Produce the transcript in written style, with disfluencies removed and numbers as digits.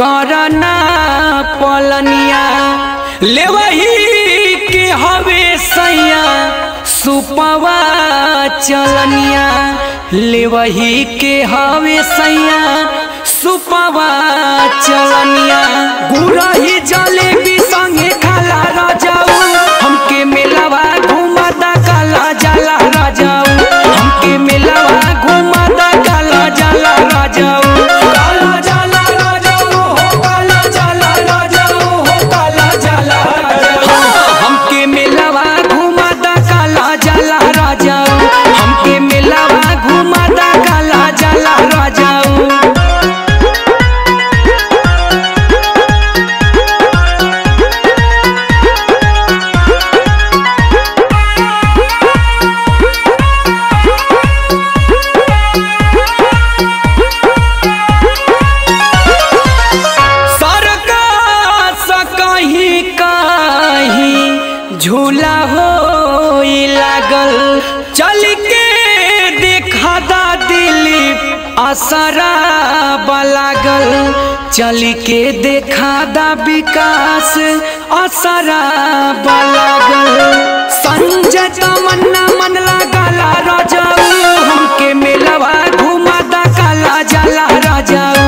करना पलनिया लेवही के हवे सैया सुपवा चलनिया लेवही के हवे सैया सुपवा चलनिया गुरही जलेबी संगे खाला राजाऊ हमके मेलावा घुमादा काला जाला राजाऊ हमके मेलावा घुमादा काला जाला राजाऊ हमके मेलावा घुमादा काला जाला राजाऊ। सरकार सा कहीं कहीं झूला हो लागल चल के देखा दा दिलीप असरा लागल चल के देखा दा विकास असरा लागल संजय तमन्ना मन लागला राजाऊ हमके मेलावा घुमादा काला जाला राजाऊ।